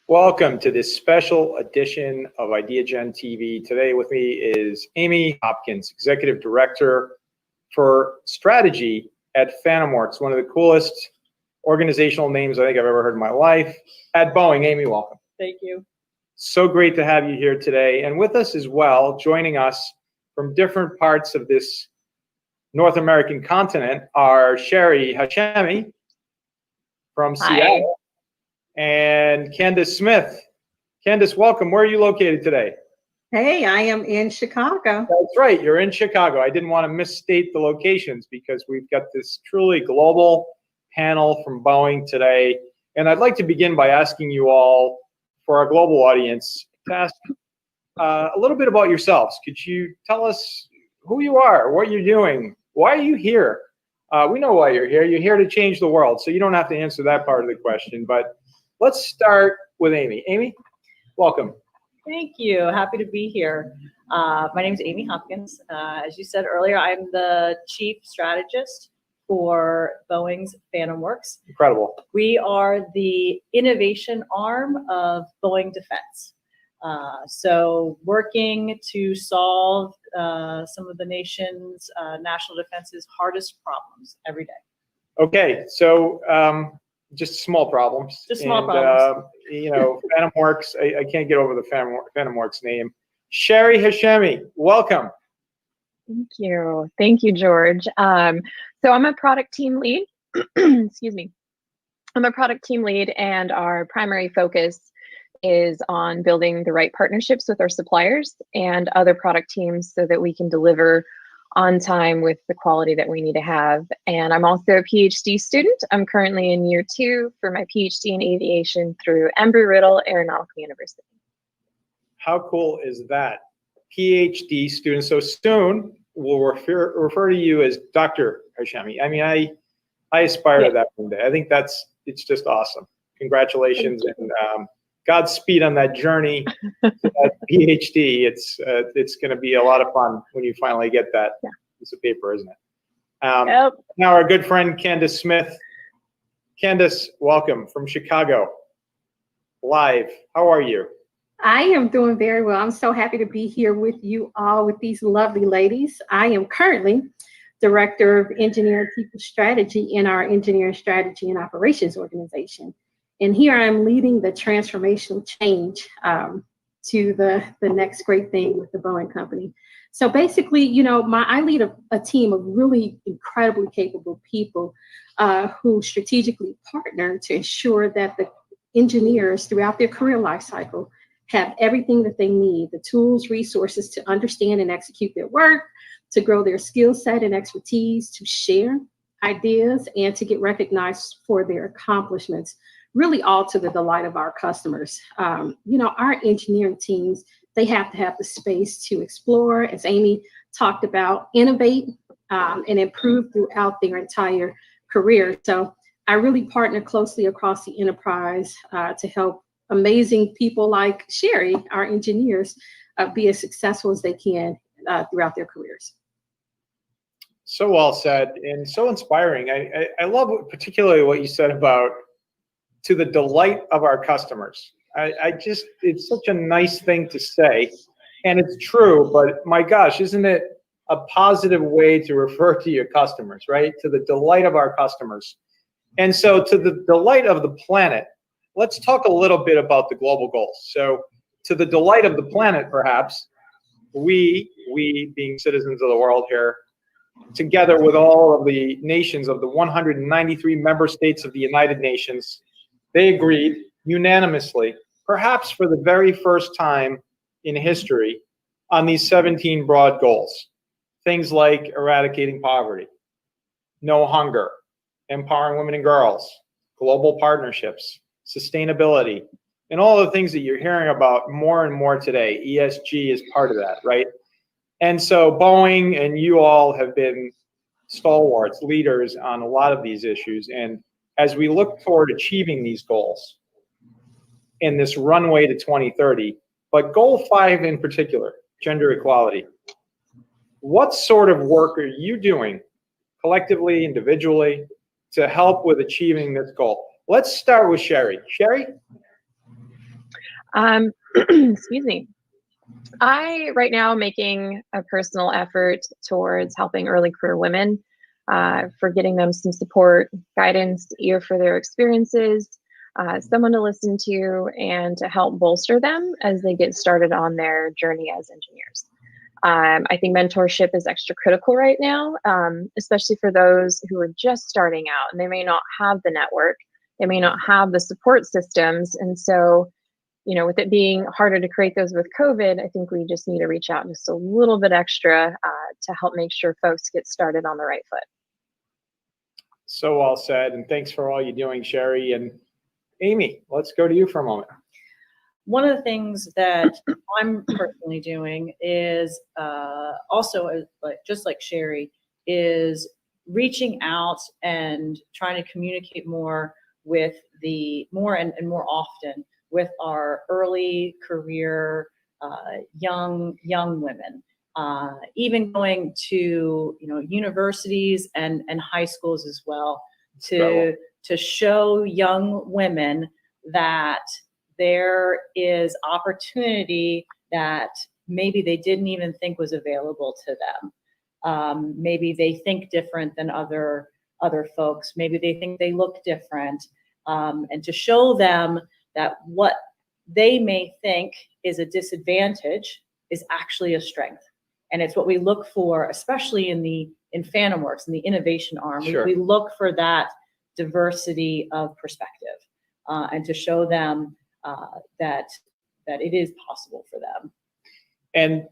Welcome to this special edition of Ideagen TV. Today with me is Amy Hopkins, Executive Director for Strategy at PhantomWorks, one of the coolest organizational names I think I've ever heard in my life. At Boeing, Amy, welcome. Thank you. So great to have you here today. And with us as well, joining us from different parts of this North American continent are Sheri, Hashemi from Seattle, and Candace Smith. Candace, welcome. Where are you located today? Hey, I am in Chicago. That's right, you're in Chicago. I didn't want to misstate the locations because we've got this truly global panel from Boeing today. And I'd like to begin by asking you all, for our global audience, to ask a little bit about yourselves. Could you tell us who you are, what you're doing, why are you here? We know why you're here. You're here to change the world, so you don't have to answer that part of the question. But let's start with Amy. Amy, welcome. Thank you. Happy to be here. My name is Amy Hopkins. As you said earlier, I'm the Chief Strategist for Boeing's PhantomWorks. Incredible. We are the innovation arm of Boeing Defense. So working to solve some of the nation's national defense's hardest problems every day. Okay, so just small problems. Just small problems. You know, PhantomWorks, I can't get over the PhantomWorks name. Sheri Hashemi, welcome. Thank you. Thank you, George. So I'm a product team lead. Excuse me. I'm a product team lead, and our primary focus is on building the right partnerships with our suppliers and other product teams so that we can deliver on time with the quality that we need to have. And I'm also a PhD student. I'm currently in year 2 for my PhD in aviation through Embry-Riddle Aeronautical University. How cool is that? PhD student. So soon we'll refer to you as Dr. Hashemi. I mean, I aspire to that one day. I think it's just awesome. Congratulations and Godspeed on that journey to that PhD. It's going to be a lot of fun when you finally get that piece of paper, isn't it? Now our good friend Candace Smith. Candace, welcome from Chicago, live. How are you? I am doing very well. I'm so happy to be here with you all, with these lovely ladies. I am currently Director of Engineering People Strategy in our Engineering Strategy and Operations organization. And here I'm leading the transformational change to the next great thing with the Boeing company. So basically, you know, I lead a team of really incredibly capable people who strategically partner to ensure that the engineers throughout their career life cycle have everything that they need, the tools, resources to understand and execute their work, to grow their skill set and expertise, to share ideas, and to get recognized for their accomplishments, really all to the delight of our customers. You know, our engineering teams, they have to have the space to explore, as Amy talked about, innovate and improve throughout their entire career. So I really partner closely across the enterprise to help amazing people like Sheri, our engineers, be as successful as they can throughout their careers. So well said and so inspiring. I love particularly what you said about to the delight of our customers. It's such a nice thing to say, and it's true, but my gosh, isn't it a positive way to refer to your customers, right? To the delight of our customers. And so to the delight of the planet, let's talk a little bit about the global goals. So to the delight of the planet, perhaps, we being citizens of the world here, together with all of the nations of the 193 member states of the United Nations, they agreed unanimously, perhaps for the very first time in history, on these 17 broad goals. Things like eradicating poverty, no hunger, empowering women and girls, global partnerships, sustainability, and all the things that you're hearing about more and more today. ESG is part of that, right? And so Boeing and you all have been stalwarts, leaders on a lot of these issues. And as we look toward achieving these goals in this runway to 2030, but goal 5 in particular, gender equality, what sort of work are you doing collectively, individually, to help with achieving this goal? Let's start with Sheri. Sheri? Excuse me. I right now am making a personal effort towards helping early career women, for getting them some support, guidance, ear for their experiences, someone to listen to, and to help bolster them as they get started on their journey as engineers. I think mentorship is extra critical right now, especially for those who are just starting out and they may not have the network, they may not have the support systems. And so, you know, with it being harder to create those with COVID, I think we just need to reach out just a little bit extra to help make sure folks get started on the right foot. So well said. And thanks for all you're doing, Sheri. And Amy, let's go to you for a moment. One of the things that I'm personally doing is also, just like Sheri, is reaching out and trying to communicate more with more often with our early career young women, even going to universities and high schools as well, to show young women that there is opportunity that maybe they didn't even think was available to them. Maybe they think different than other folks. Maybe they think they look different, and to show them that what they may think is a disadvantage is actually a strength. And it's what we look for, especially in Phantom Works, in the innovation arm. Sure. We look for that diversity of perspective, and to show them that it is possible for them. And,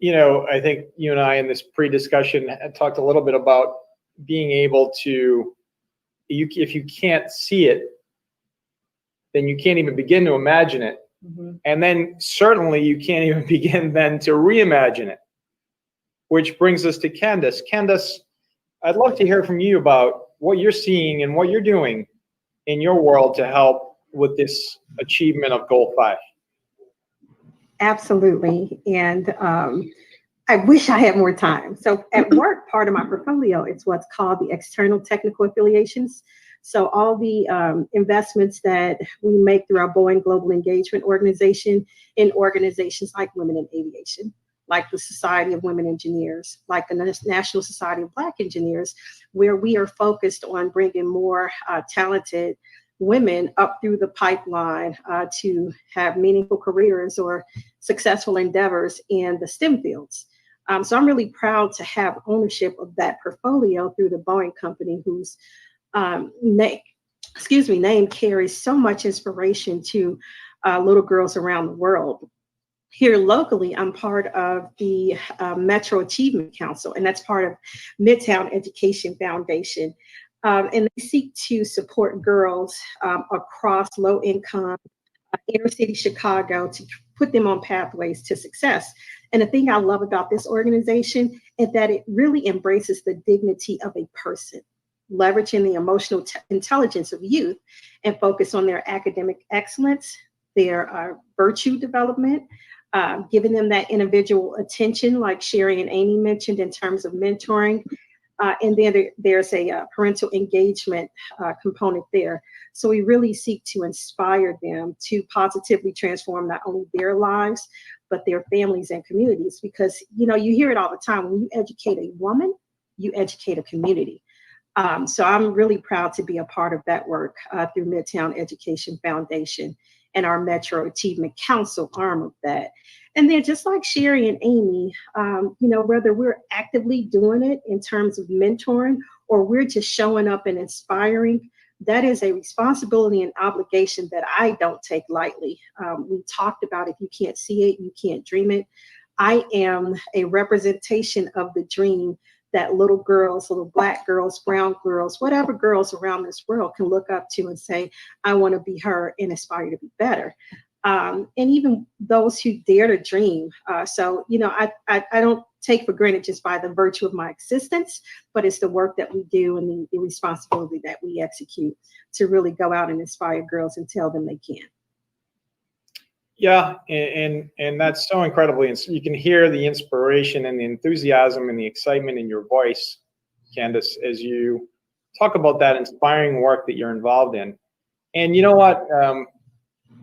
I think you and I in this pre-discussion had talked a little bit about being able to, if you can't see it, then you can't even begin to imagine it. Mm-hmm. And then certainly you can't even begin then to reimagine it, which brings us to Candace. Candace, I'd love to hear from you about what you're seeing and what you're doing in your world to help with this achievement of Goal 5. Absolutely. And I wish I had more time. So at work, part of my portfolio is what's called the external technical affiliations. So all the investments that we make through our Boeing Global Engagement Organization in organizations like Women in Aviation, like the Society of Women Engineers, like the National Society of Black Engineers, where we are focused on bringing more talented women up through the pipeline to have meaningful careers or successful endeavors in the STEM fields. So I'm really proud to have ownership of that portfolio through the Boeing company, whose name carries so much inspiration to little girls around the world. Here locally, I'm part of the Metro Achievement Council, and that's part of Midtown Education Foundation. And they seek to support girls across low income, inner city Chicago, to put them on pathways to success. And the thing I love about this organization is that it really embraces the dignity of a person, leveraging the emotional intelligence of youth and focus on their academic excellence, their virtue development, giving them that individual attention, like Sheri and Amy mentioned, in terms of mentoring. And then there's a parental engagement component there. So we really seek to inspire them to positively transform not only their lives, but their families and communities. Because, you hear it all the time. When you educate a woman, you educate a community. So I'm really proud to be a part of that work through Midtown Education Foundation and our Metro Achievement Council arm of that. And then just like Sheri and Amy, whether we're actively doing it in terms of mentoring or we're just showing up and inspiring, that is a responsibility and obligation that I don't take lightly. We talked about, if you can't see it, you can't dream it. I am a representation of the dream that little girls, little Black girls, brown girls, whatever girls around this world can look up to and say, I want to be her and aspire to be better. And even those who dare to dream. So, I don't take for granted just by the virtue of my existence, but it's the work that we do and the responsibility that we execute to really go out and inspire girls and tell them they can. Yeah, and that's so incredibly, you can hear the inspiration and the enthusiasm and the excitement in your voice, Candace, as you talk about that inspiring work that you're involved in. And you know what?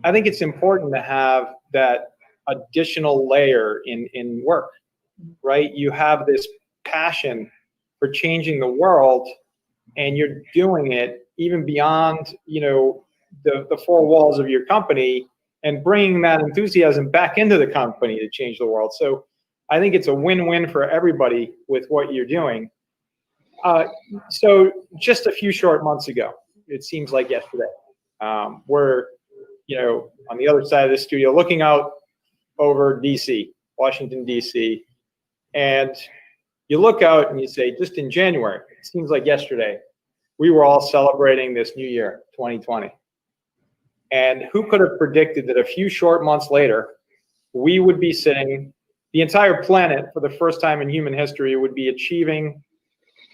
I think it's important to have that additional layer in work, right? You have this passion for changing the world, and you're doing it even beyond, the four walls of your company, and bringing that enthusiasm back into the company to change the world. So I think it's a win-win for everybody with what you're doing. So just a few short months ago, it seems like yesterday, we're, on the other side of the studio looking out over DC, Washington, DC, and you look out and you say, just in January, it seems like yesterday, we were all celebrating this new year, 2020. And who could have predicted that a few short months later, we would be sitting, the entire planet for the first time in human history would be achieving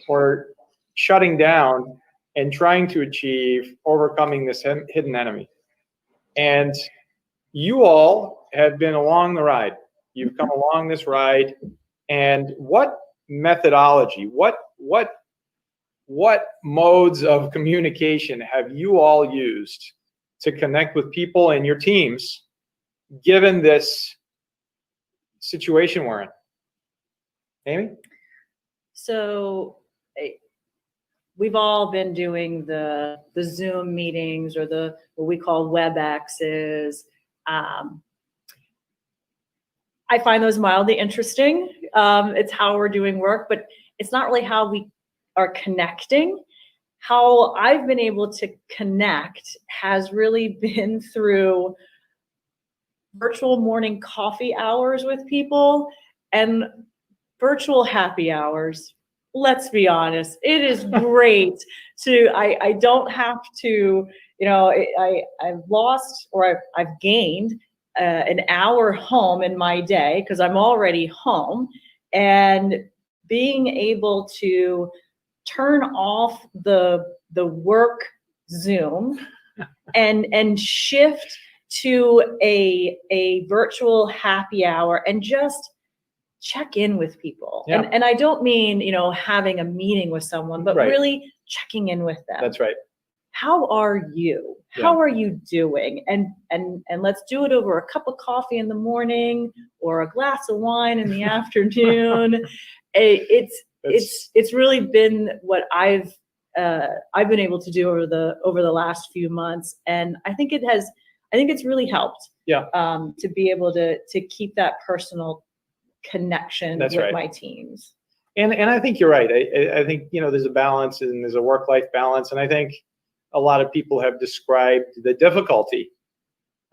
or shutting down and trying to achieve overcoming this hidden enemy. And you all have been along the ride. You've come along this ride. And what methodology, what modes of communication have you all used to connect with people and your teams, given this situation we're in? Amy? So we've all been doing the Zoom meetings, or what we call WebExes. I find those mildly interesting. It's how we're doing work, but it's not really how we are connecting. How I've been able to connect has really been through virtual morning coffee hours with people and virtual happy hours. Let's be honest, it is great I don't have to, I've lost, or I've gained an hour home in my day because I'm already home, and being able to turn off the work Zoom and shift to a virtual happy hour and just check in with people. Yeah. And I don't mean, having a meeting with someone, but Right. really checking in with them. That's right. How are you? Yeah. How are you doing? And let's do it over a cup of coffee in the morning or a glass of wine in the afternoon. It's really been what I've been able to do over the last few months, and I think it's really helped. Yeah. To be able to keep that personal connection That's with right. my teams. And I think you're right. I think, there's a balance, and there's a work-life balance. And I think a lot of people have described the difficulty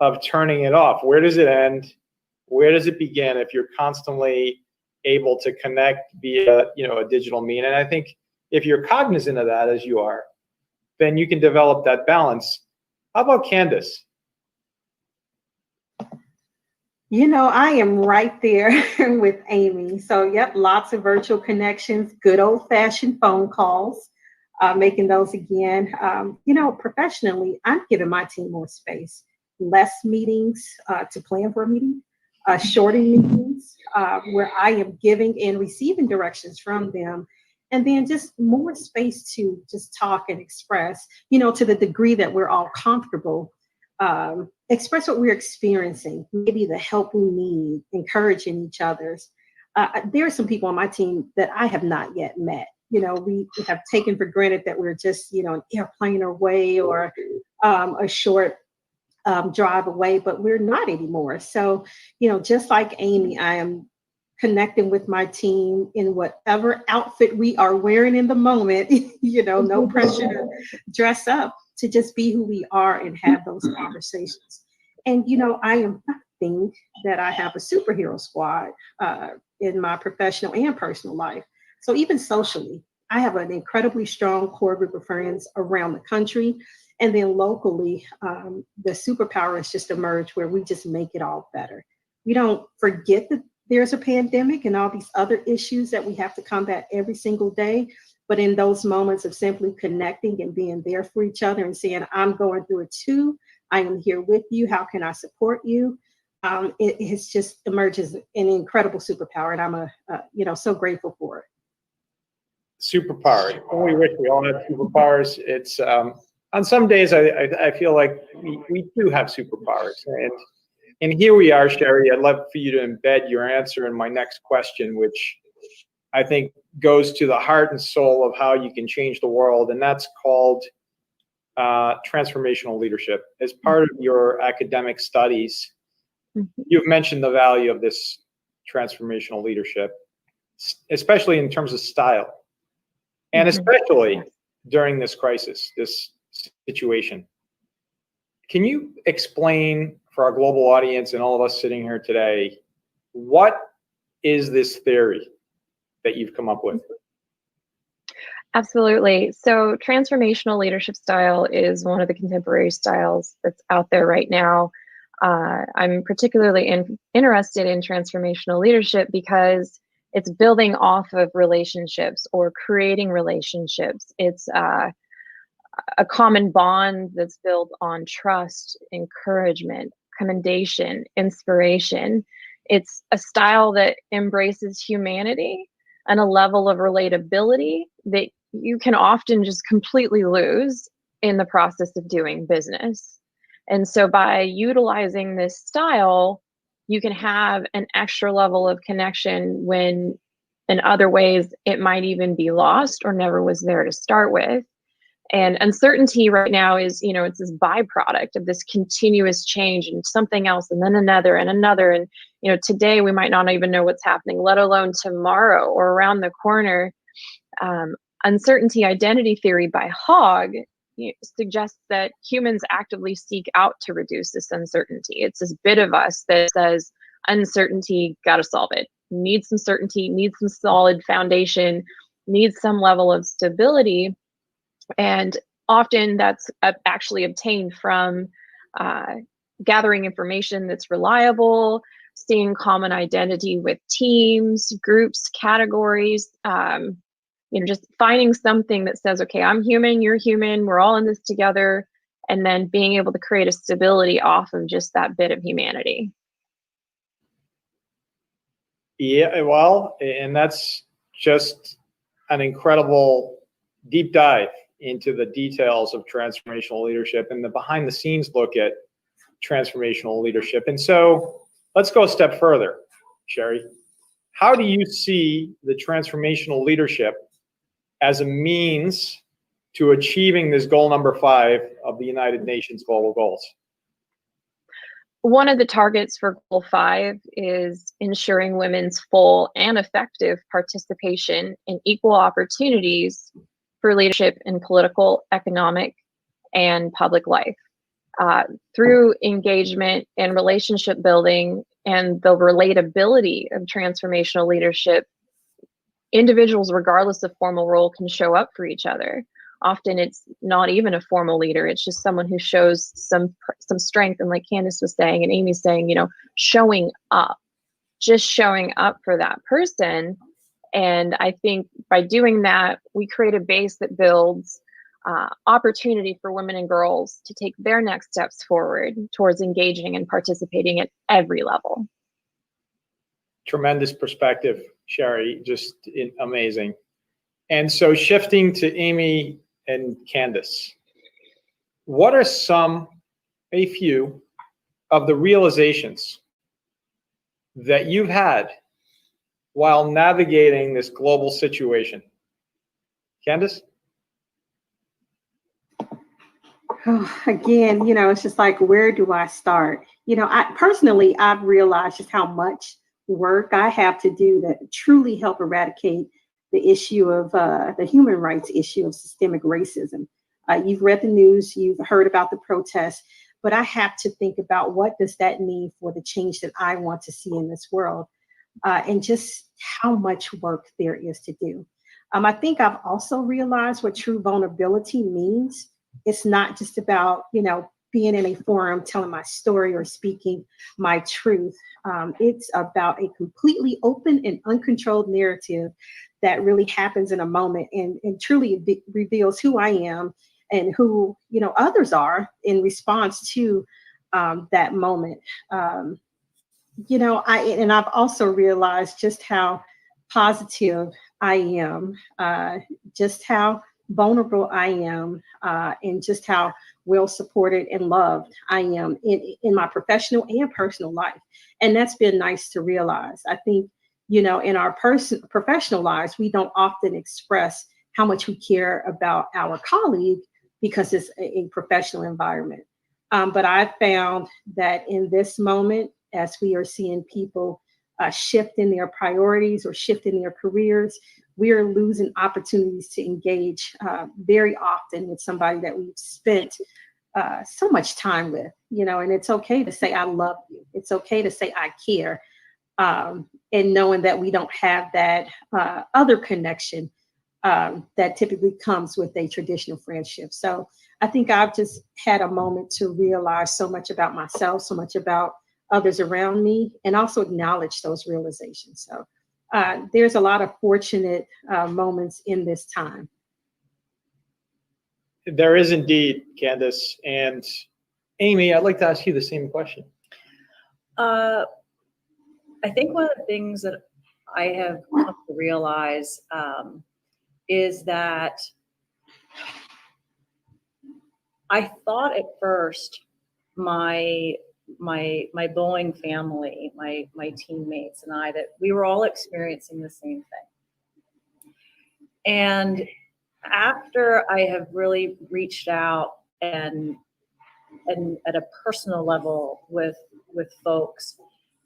of turning it off. Where does it end? Where does it begin if you're constantly able to connect via, a digital mean? And I think if you're cognizant of that, as you are, then you can develop that balance. How about Candace? I am right there with Amy. So, yep, lots of virtual connections, good old-fashioned phone calls, making those again. Professionally, I'm giving my team more space, less meetings to plan for a meeting, shorter meetings where I am giving and receiving directions from them, and then just more space to just talk and express, to the degree that we're all comfortable. Express what we're experiencing, maybe the help we need, encouraging each other's. There are some people on my team that I have not yet met. We have taken for granted that we're just, an airplane away or a short drive away, but we're not anymore. So, just like Amy, I am connecting with my team in whatever outfit we are wearing in the moment, no pressure to dress up, to just be who we are and have those conversations. And, I think that I have a superhero squad in my professional and personal life. So even socially, I have an incredibly strong core group of friends around the country. And then locally, the superpower has just emerged where we just make it all better. We don't forget that there's a pandemic and all these other issues that we have to combat every single day. But in those moments of simply connecting and being there for each other and saying, I'm going through it too, I am here with you, how can I support you? It has just emerged as an incredible superpower, and I'm so grateful for it. Superpower. We wish we all had superpowers. It's on some days I feel like we do have superpowers, and here we are, Sheri. I'd love for you to embed your answer in my next question, which I think goes to the heart and soul of how you can change the world, and that's called transformational leadership. As part of your academic studies, you've mentioned the value of this transformational leadership, especially in terms of style, and especially during this crisis, this situation. Can you explain for our global audience and all of us sitting here today, what is this theory that you've come up with? Absolutely. So transformational leadership style is one of the contemporary styles that's out there right now. I'm particularly interested in transformational leadership because it's building off of relationships or creating relationships. It's a common bond that's built on trust, encouragement, commendation, inspiration. It's a style that embraces humanity and a level of relatability that you can often just completely lose in the process of doing business. And so by utilizing this style, you can have an extra level of connection when in other ways it might even be lost or never was there to start with. And uncertainty right now is, it's this byproduct of this continuous change and something else and then another and another. And, today we might not even know what's happening, let alone tomorrow or around the corner. Uncertainty identity theory by Hogg suggests that humans actively seek out to reduce this uncertainty. It's this bit of us that says, uncertainty, gotta solve it. Need some certainty, need some solid foundation, need some level of stability. And often that's actually obtained from gathering information that's reliable, seeing common identity with teams, groups, categories, just finding something that says, okay, I'm human, you're human, we're all in this together, and then being able to create a stability off of just that bit of humanity. Yeah, well, and that's just an incredible deep dive into the details of transformational leadership and the behind the scenes look at transformational leadership. And so let's go a step further, Sheri. How do you see the transformational leadership as a means to achieving this goal number 5 of the United Nations global goals? One of the targets for Goal 5 is ensuring women's full and effective participation in equal opportunities for leadership in political, economic, and public life. Through engagement and relationship building and the relatability of transformational leadership, individuals, regardless of formal role, can show up for each other. Often it's not even a formal leader. It's just someone who shows some strength. And like Candice was saying, and Amy's saying, showing up, just showing up for that person. And I think by doing that, we create a base that builds opportunity for women and girls to take their next steps forward towards engaging and participating at every level. Tremendous perspective, Sheri, just amazing. And so shifting to Amy and Candace, what are a few of the realizations that you've had while navigating this global situation? Candace? Again, it's just like, where do I start? I've realized just how much work I have to do to truly help eradicate the issue of the human rights issue of systemic racism. You've read the news, you've heard about the protests, but I have to think about what does that mean for the change that I want to see in this world, and just how much work there is to do. I think I've also realized what true vulnerability means. It's not just about, being in a forum, telling my story or speaking my truth. It's about a completely open and uncontrolled narrative that really happens in a moment and truly reveals who I am and who, others are in response to that moment. I've also realized just how positive I am, just how vulnerable I am, and just how well supported and loved I am in my professional and personal life. And that's been nice to realize. I think, in our professional lives, we don't often express how much we care about our colleague because it's a professional environment. But I found that in this moment, as we are seeing people shift in their priorities or shift in their careers, we are losing opportunities to engage very often with somebody that we've spent so much time with, and it's okay to say, I love you. It's okay to say, I care. And knowing that we don't have that other connection that typically comes with a traditional friendship. So I think I've just had a moment to realize so much about myself, so much about others around me, and also acknowledge those realizations. So there's a lot of fortunate moments in this time. There is indeed, Candace. And Amy, I'd like to ask you the same question. I think one of the things that I have come to realize is that I thought at first my Boeing family, my teammates and I, that we were all experiencing the same thing. And after I have really reached out and at a personal level with folks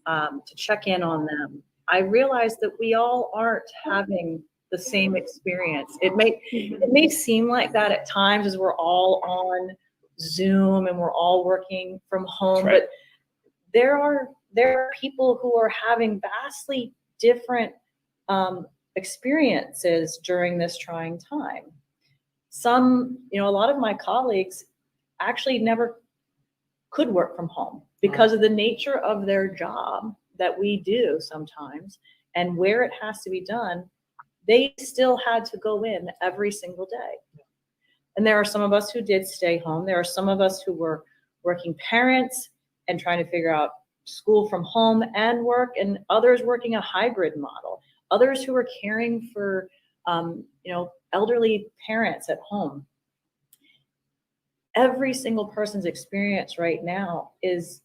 to check in on them, I realized that we all aren't having the same experience. It may seem like that at times as we're all on Zoom and we're all working from home, right. But there are people who are having vastly different experiences during this trying time. Some, a lot of my colleagues actually never could work from home because of the nature of their job that we do sometimes and where it has to be done. They still had to go in every single day. And there are some of us who did stay home. There are some of us who were working parents and trying to figure out school from home and work, and others working a hybrid model. Others who were caring for, elderly parents at home. Every single person's experience right now is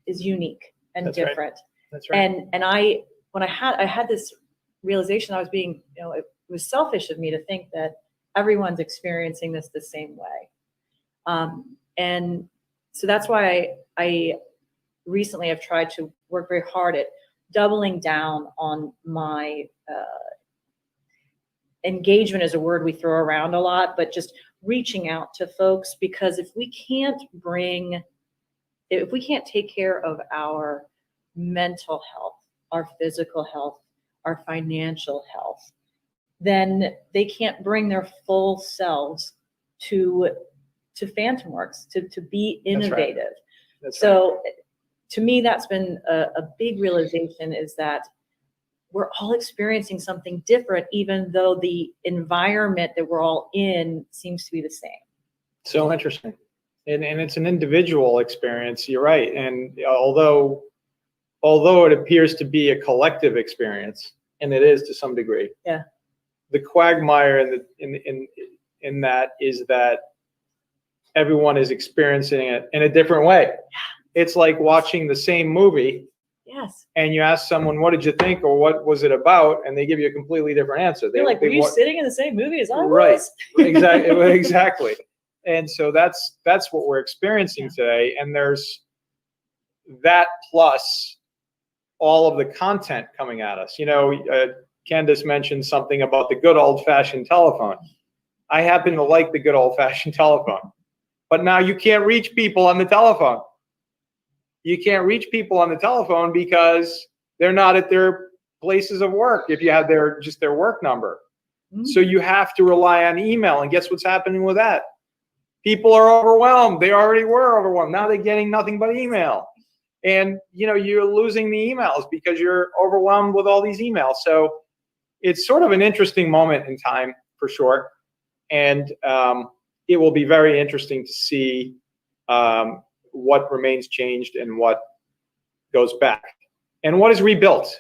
unique and That's different. Right. That's right. And I had this realization, I was being, it was selfish of me to think that everyone's experiencing this the same way. And so that's why I recently have tried to work very hard at doubling down on my engagement is a word we throw around a lot, but just reaching out to folks, because if we can't take care of our mental health, our physical health, our financial health, then they can't bring their full selves to Phantom Works, to be innovative. That's right. That's so right. To me, that's been a big realization, is that we're all experiencing something different, even though the environment that we're all in seems to be the same. So interesting. And it's an individual experience, you're right. And although it appears to be a collective experience, and it is to some degree, yeah, the quagmire in that is that everyone is experiencing it in a different way. It's like watching the same movie. Yes. And you ask someone, what did you think, or what was it about? And they give you a completely different answer. They're like, were you sitting in the same movie as I was? Right. Exactly. And so that's what we're experiencing today. And there's that plus all of the content coming at us. Candice mentioned something about the good old-fashioned telephone. I happen to like the good old-fashioned telephone. But now you can't reach people on the telephone. You can't reach people on the telephone because they're not at their places of work if you have their work number. Mm-hmm. So you have to rely on email. And guess what's happening with that? People are overwhelmed. They already were overwhelmed. Now they're getting nothing but email. And you're losing the emails because you're overwhelmed with all these emails. So it's sort of an interesting moment in time for sure. And it will be very interesting to see what remains changed and what goes back, and what is rebuilt.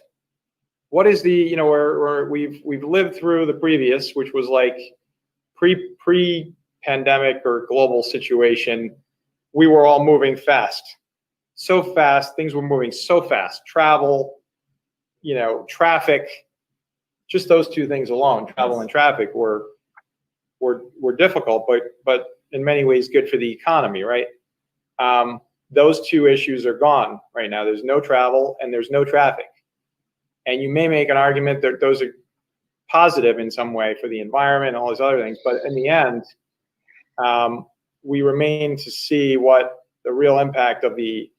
What is the where we've lived through the previous, which was like pre-pandemic or global situation, we were all moving fast. So fast, things were moving so fast. Travel, traffic, just those two things alone, travel and traffic were difficult, but in many ways good for the economy, right? Those two issues are gone right now. There's no travel and there's no traffic. And you may make an argument that those are positive in some way for the environment and all those other things, but in the end, we remain to see what the real impact of the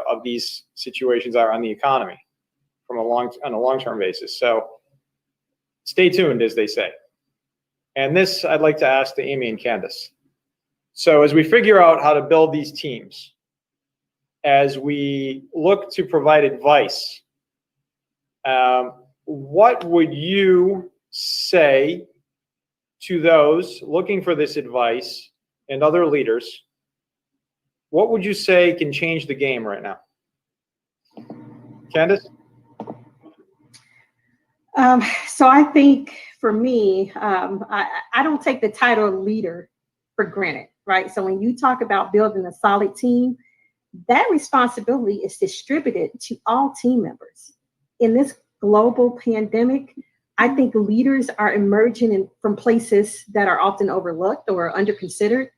of these situations are on the economy on a long-term basis. So stay tuned, as they say. And this I'd like to ask to Amy and Candace. So as we figure out how to build these teams, as we look to provide advice, what would you say to those looking for this advice and other leaders? What would you say can change the game right now? Candace? So I think for me, I don't take the title of leader for granted, right? So when you talk about building a solid team, that responsibility is distributed to all team members. In this global pandemic, I think leaders are emerging from places that are often overlooked or underconsidered.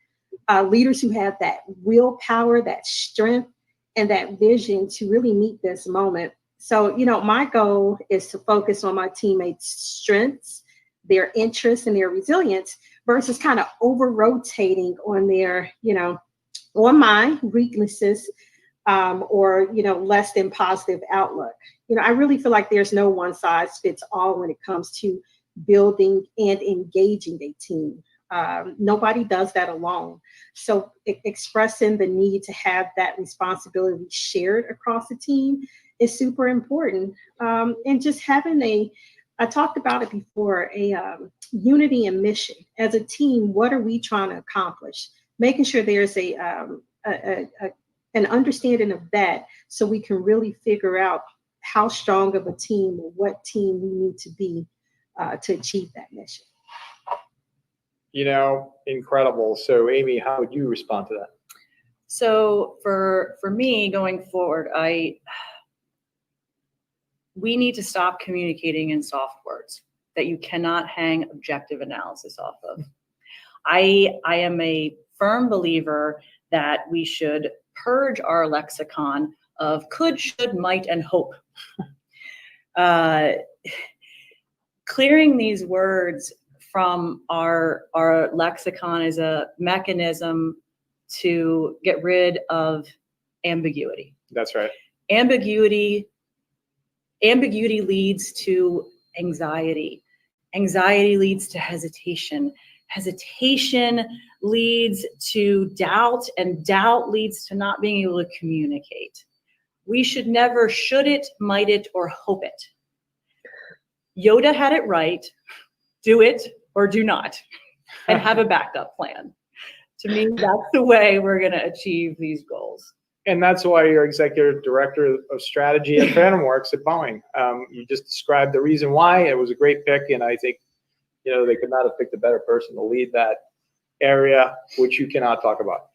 Leaders who have that willpower, that strength, and that vision to really meet this moment. So, my goal is to focus on my teammates' strengths, their interests, and their resilience versus kind of over-rotating on their, on my weaknesses or, less than positive outlook. I really feel like there's no one size fits all when it comes to building and engaging a team. Nobody does that alone. So expressing the need to have that responsibility shared across the team is super important. And just having I talked about it before, a unity and mission. As a team, what are we trying to accomplish? Making sure there's an understanding of that so we can really figure out how strong of a team or what team we need to be to achieve that mission. Incredible. So Amy, how would you respond to that? So for me going forward, we need to stop communicating in soft words that you cannot hang objective analysis off of. I am a firm believer that we should purge our lexicon of could, should, might, and hope. Clearing these words from our lexicon is a mechanism to get rid of ambiguity. That's right. Ambiguity leads to anxiety. Anxiety leads to hesitation. Hesitation leads to doubt, and doubt leads to not being able to communicate. We should never should it, might it, or hope it. Yoda had it right. Do it or do not, and have a backup plan. To me, that's the way we're going to achieve these goals. And that's why you're executive director of strategy at Phantom Works at Boeing. You just described the reason why. It was a great pick, and I think they could not have picked a better person to lead that area, which you cannot talk about.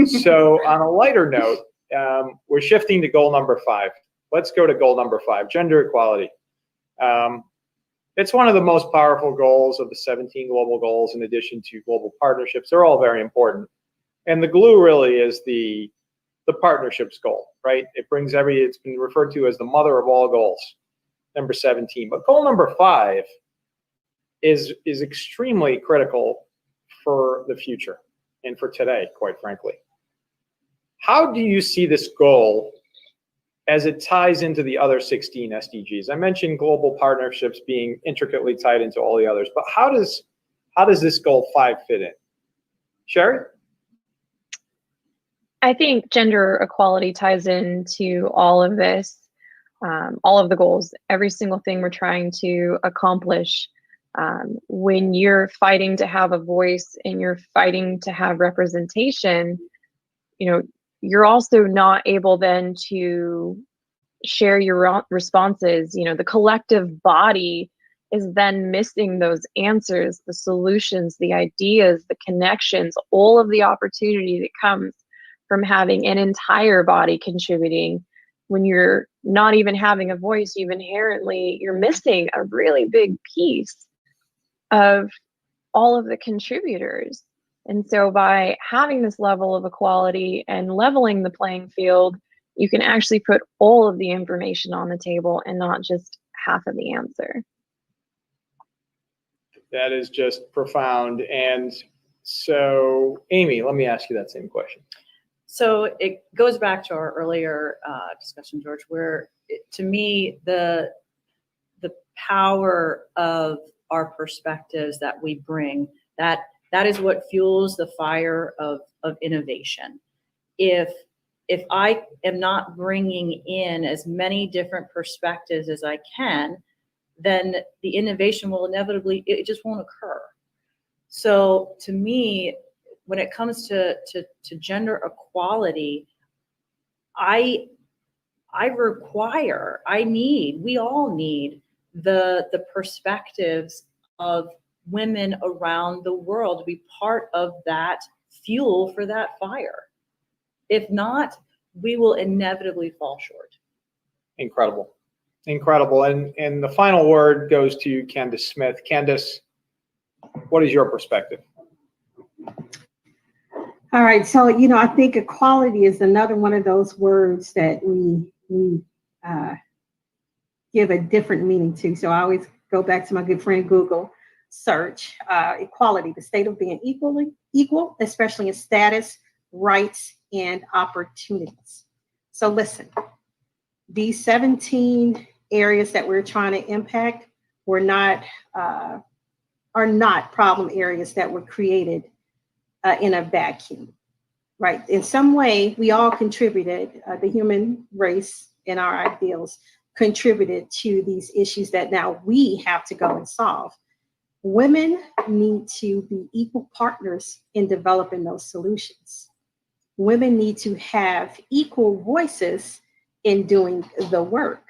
So on a lighter note, we're shifting to goal number 5. Let's go to goal number 5, gender equality. It's one of the most powerful goals of the 17 global goals, in addition to global partnerships. They're all very important. And the glue really is the partnerships goal, right? It's been referred to as the mother of all goals, number 17. But goal number 5 is extremely critical for the future and for today, quite frankly. How do you see this goal as it ties into the other 16 SDGs? I mentioned global partnerships being intricately tied into all the others, but how does this goal 5 fit in? Sheri? I think gender equality ties into all of this, all of the goals, every single thing we're trying to accomplish. When you're fighting to have a voice and you're fighting to have representation, you're also not able then to share your responses. The collective body is then missing those answers, the solutions, the ideas, the connections, all of the opportunity that comes from having an entire body contributing. When you're not even having a voice, you're missing a really big piece of all of the contributors. And so by having this level of equality and leveling the playing field, you can actually put all of the information on the table and not just half of the answer. That is just profound. And so, Amy, let me ask you that same question. So it goes back to our earlier discussion, George, where to me, the power of our perspectives that we bring, that is what fuels the fire of innovation. If I am not bringing in as many different perspectives as I can, then the innovation will inevitably, it just won't occur. So to me, when it comes to gender equality, we all need the perspectives of women around the world to be part of that fuel for that fire. If not, we will inevitably fall short. Incredible. Incredible. And the final word goes to Candace Smith. Candace, what is your perspective? All right, so I think equality is another one of those words that we give a different meaning to. So I always go back to my good friend Google search. Equality, the state of being equal, especially in status, rights, and opportunities. So listen, these 17 areas that we're trying to impact are not problem areas that were created in a vacuum, right? In some way, we all contributed, the human race and our ideals contributed to these issues that now we have to go and solve. Women need to be equal partners in developing those solutions. Women need to have equal voices in doing the work,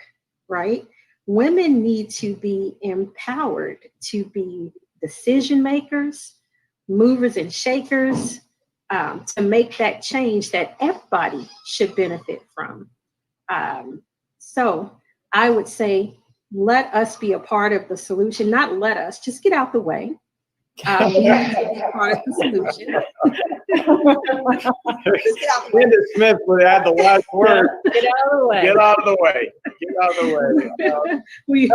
right? Women need to be empowered to be decision makers, movers and shakers, to make that change that everybody should benefit from. So I would say, let us be a part of the solution. Not let us, just get out the way. We need to be a part of the solution. Candace Smith would add the last word. Get out of the way. Get out of the way. Get out of the way.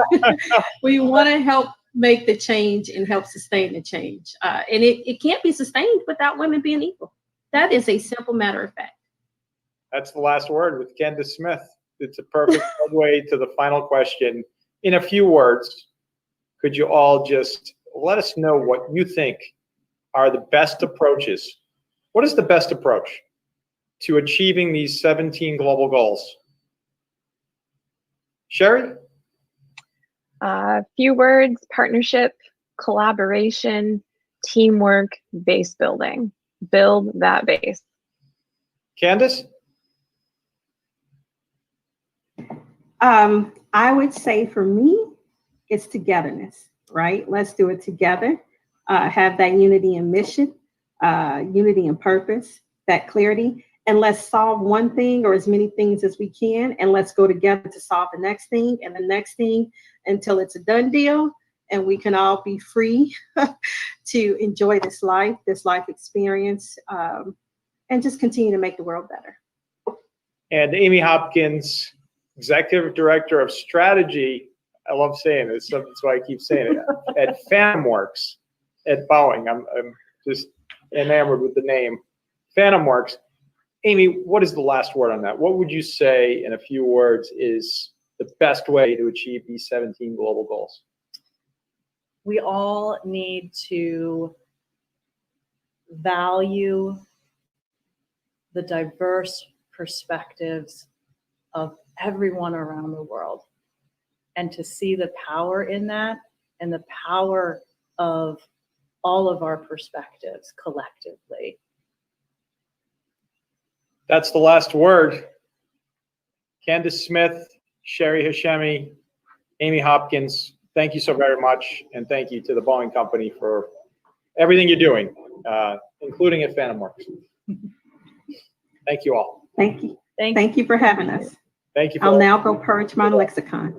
We want to help make the change and help sustain the change. And it can't be sustained without women being equal. That is a simple matter of fact. That's the last word with Candace Smith. It's a perfect segue to the final question. In a few words, could you all just let us know what you think are the best approaches? What is the best approach to achieving these 17 global goals? Sheri? A few words: partnership, collaboration, teamwork, base building. Build that base. Candace? I would say for me, it's togetherness, right? Let's do it together. Have that unity in mission, unity in purpose, that clarity, and let's solve one thing or as many things as we can, and let's go together to solve the next thing and the next thing until it's a done deal, and we can all be free to enjoy this life experience, and just continue to make the world better. And Amy Hopkins, Executive Director of Strategy, I love saying this, so that's why I keep saying it, at PhantomWorks at Boeing. I'm just enamored with the name. PhantomWorks. Amy, what is the last word on that? What would you say in a few words is the best way to achieve these 17 global goals? We all need to value the diverse perspectives of everyone around the world, and to see the power in that and the power of all of our perspectives collectively. That's the last word. Candace Smith, Sheri Hashemi, Amy Hopkins, thank you so very much. And thank you to the Boeing company for everything you're doing, including at Phantom Works. Thank you all. Thank you. Thank You for having us. Thank you. I'll now go purge my lexicon.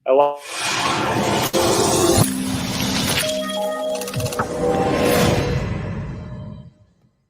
I love